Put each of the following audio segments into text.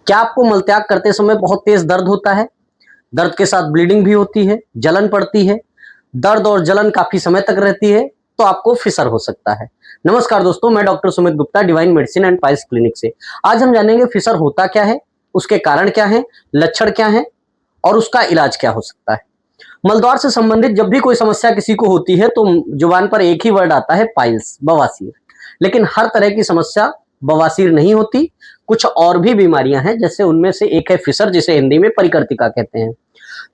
क्या आपको मलत्याग करते समय बहुत तेज दर्द होता है? दर्द के साथ ब्लीडिंग भी होती है, जलन पड़ती है, दर्द और जलन काफी समय तक रहती है, तो आपको फिसर हो सकता है। नमस्कार दोस्तों, मैं doctor Sumit Gupta divine medicine and piles clinic से। आज हम जानेंगे फिसर होता क्या है, उसके कारण क्या है, लक्षण क्या है और उसका इलाज क्या हो सकता है। मलद्वार से संबंधित जब भी कोई समस्या किसी को होती है तो जुबान पर एक ही वर्ड आता है, पाइल्स, बवासीर। लेकिन हर तरह की समस्या बवासीर नहीं होती, कुछ और भी बीमारियां हैं, जैसे उनमें से एक है फिसर, जिसे हिंदी में परिकर्तिका कहते हैं।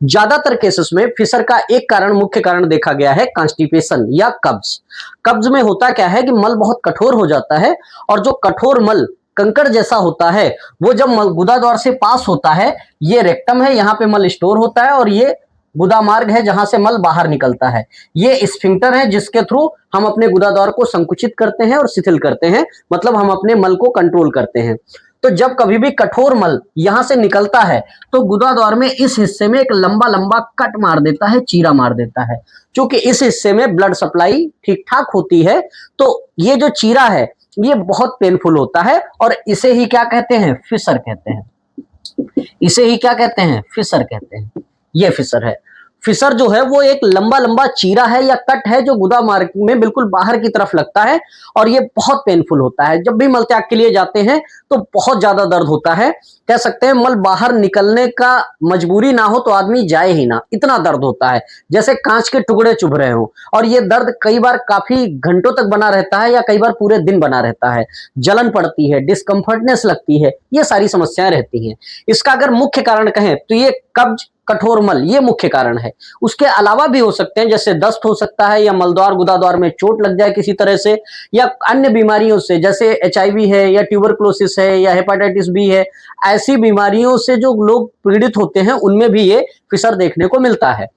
ज्यादातर केसेस में फिसर का एक कारण, मुख्य कारण देखा गया है कॉन्स्टिपेशन या कब्ज। कब्ज में होता क्या है कि मल बहुत कठोर हो जाता है और जो कठोर मल कंकड़ जैसा होता है वो जब मल गुदा द्वार से पास होता है, ये रेक्टम है, यहाँ पे मल स्टोर होता है और ये गुदा मार्ग है जहां से मल बाहर निकलता है। ये स्फिंक्टर है जिसके थ्रू हम अपने गुदा द्वार को संकुचित करते हैं और शिथिल करते हैं, मतलब हम अपने मल को कंट्रोल करते हैं। तो जब कभी भी कठोर मल यहां से निकलता है तो गुदा द्वार में इस हिस्से में एक लंबा लंबा कट मार देता है, चीरा मार देता है। क्योंकि इस हिस्से में ब्लड सप्लाई ठीक ठाक होती है, तो ये जो चीरा है ये बहुत पेनफुल होता है और इसे ही क्या कहते हैं, फिसर कहते हैं। इसे ही क्या कहते हैं, फिसर कहते हैं। ये फिसर है। फिसर जो है वो एक लंबा लंबा चीरा है या कट है जो गुदा मार्ग में बिल्कुल बाहर की तरफ लगता है और ये बहुत पेनफुल होता है। जब भी मलत्याग के लिए जाते हैं तो बहुत ज्यादा दर्द होता है। कह सकते हैं मल बाहर निकलने का मजबूरी ना हो तो आदमी जाए ही ना, इतना दर्द होता है, जैसे कांच के टुकड़े चुभ रहे हो। और ये दर्द कई बार काफी घंटों तक बना रहता है या कई बार पूरे दिन बना रहता है। जलन पड़ती है, डिस्कम्फर्टनेस लगती है, ये सारी समस्याएं रहती हैं। इसका अगर मुख्य कारण कहें तो ये कब्ज, कठोर मल, ये मुख्य कारण है। उसके अलावा भी हो सकते हैं, जैसे दस्त हो सकता है या मलद्वार गुदाद्वार में चोट लग जाए किसी तरह से, या अन्य बीमारियों से, जैसे HIV है या ट्यूबरक्लोसिस है या हेपेटाइटिस बी है। ऐसी बीमारियों से जो लोग पीड़ित होते हैं उनमें भी ये फिसर देखने को मिलता है।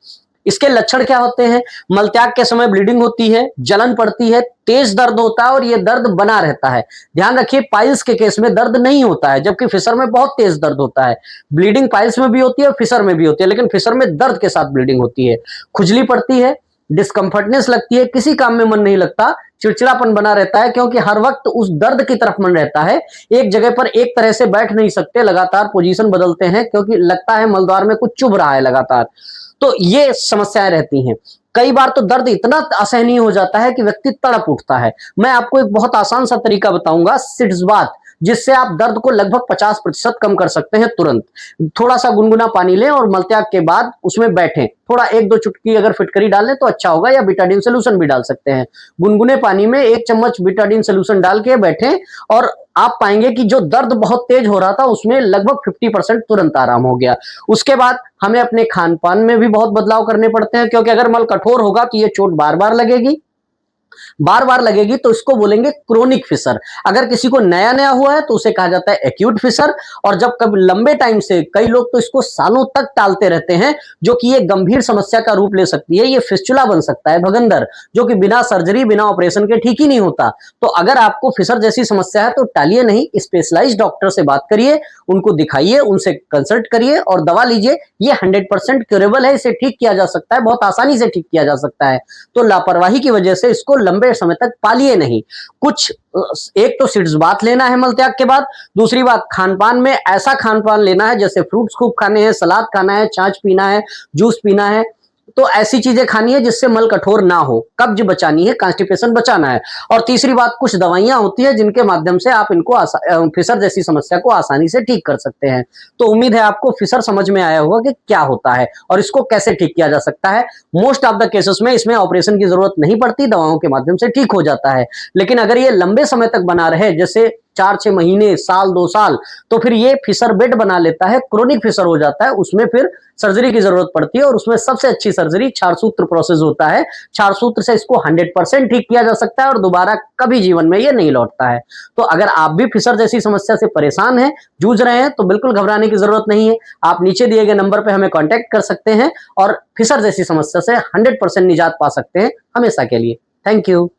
इसके लक्षण क्या होते हैं? मलत्याग के समय ब्लीडिंग होती है, जलन पड़ती है, तेज दर्द होता है और ये दर्द बना रहता है। ध्यान रखिए, पाइल्स के केस में दर्द नहीं होता है, जबकि फिसर में बहुत तेज दर्द होता है। ब्लीडिंग पाइल्स में भी होती है, फिसर में भी होती है, लेकिन फिसर में दर्द के साथ ब्लीडिंग होती है। खुजली पड़ती है, डिस्कम्फर्टनेस लगती है, किसी काम में मन नहीं लगता, चिड़चिड़ापन बना रहता है, क्योंकि हर वक्त उस दर्द की तरफ मन रहता है। एक जगह पर एक तरह से बैठ नहीं सकते, लगातार पोजीशन बदलते हैं क्योंकि लगता है मलद्वार में कुछ चुभ रहा है लगातार। तो ये समस्याएं रहती हैं। कई बार तो दर्द इतना असहनीय हो जाता है कि व्यक्ति तड़प उठता है। मैं आपको एक बहुत आसान सा तरीका बताऊंगा, सिट्स बाथ, जिससे आप दर्द को लगभग 50% कम कर सकते हैं तुरंत। थोड़ा सा गुनगुना पानी लें और मलत्याग के बाद उसमें बैठें, थोड़ा 1-2 चुटकी अगर फिटकरी डाल लें तो अच्छा होगा, या बिटाडीन सोल्यूशन भी डाल सकते हैं। गुनगुने पानी में 1 चम्मच बिटाडीन सोल्यूशन डाल के बैठें और आप पाएंगे कि जो दर्द बहुत तेज हो रहा था उसमें लगभग 50% तुरंत आराम हो गया। उसके बाद हमें अपने खान पान में भी बहुत बदलाव करने पड़ते हैं, क्योंकि अगर मल कठोर होगा तो ये चोट बार बार लगेगी, बार बार लगेगी, तो इसको बोलेंगे क्रोनिक फिसर। अगर किसी को नया नया हुआ है तो उसे कहा जाता है एक्यूट फिसर। और जब कभी लंबे टाइम से, कई लोग तो इसको सालों तक टालते रहते हैं, जो कि ये गंभीर समस्या का रूप ले सकती है। ये फिस्चुला बन सकता है, भगंदर, जो कि बिना सर्जरी, बिना ऑपरेशन के ठीक ही नहीं होता। तो अगर आपको फिसर जैसी समस्या है तो टालिए नहीं, स्पेशलाइज्ड डॉक्टर से बात करिए, उनको दिखाइए, उनसे कंसल्ट करिए और दवा लीजिए। ये 100% क्यूरेबल है, इसे ठीक किया जा सकता है, बहुत आसानी से ठीक किया जा सकता है। तो लापरवाही की वजह से इसको लंबे समय तक पालिए नहीं। कुछ, एक तो सिट्स बात लेना है मलत्याग के बाद, दूसरी बात खान पान में ऐसा खान पान लेना है, जैसे फ्रूट्स खूब खाने हैं, सलाद खाना है, छाछ पीना है, जूस पीना है, तो ऐसी चीजें खानी है जिससे मल कठोर ना हो, कब्ज बचानी है, कॉन्स्टिपेशन बचाना है। और तीसरी बात, कुछ दवाइयां होती है जिनके माध्यम से आप इनको फिसर जैसी समस्या को आसानी से ठीक कर सकते हैं। तो उम्मीद है आपको फिसर समझ में आया होगा कि क्या होता है और इसको कैसे ठीक किया जा सकता है। मोस्ट ऑफ द केसेस में इसमें ऑपरेशन की जरूरत नहीं पड़ती, दवाओं के माध्यम से ठीक हो जाता है। लेकिन अगर ये लंबे समय तक बना रहे, जैसे 4-6 महीने, साल, 2 साल, तो फिर ये फिसर बेड बना लेता है, क्रोनिक फिसर हो जाता है। उसमें फिर सर्जरी की जरूरत पड़ती है और उसमें सबसे अच्छी सर्जरी क्षार सूत्र प्रोसेस होता है। क्षार सूत्र से इसको 100% ठीक किया जा सकता है और दोबारा कभी जीवन में ये नहीं लौटता है। तो अगर आप भी फिसर जैसी समस्या से परेशान हैं, जूझ रहे हैं, तो बिल्कुल घबराने की जरूरत नहीं है। आप नीचे दिए गए नंबर पर हमें कॉन्टैक्ट कर सकते हैं और फिसर जैसी समस्या से 100% निजात पा सकते हैं हमेशा के लिए। Thank you.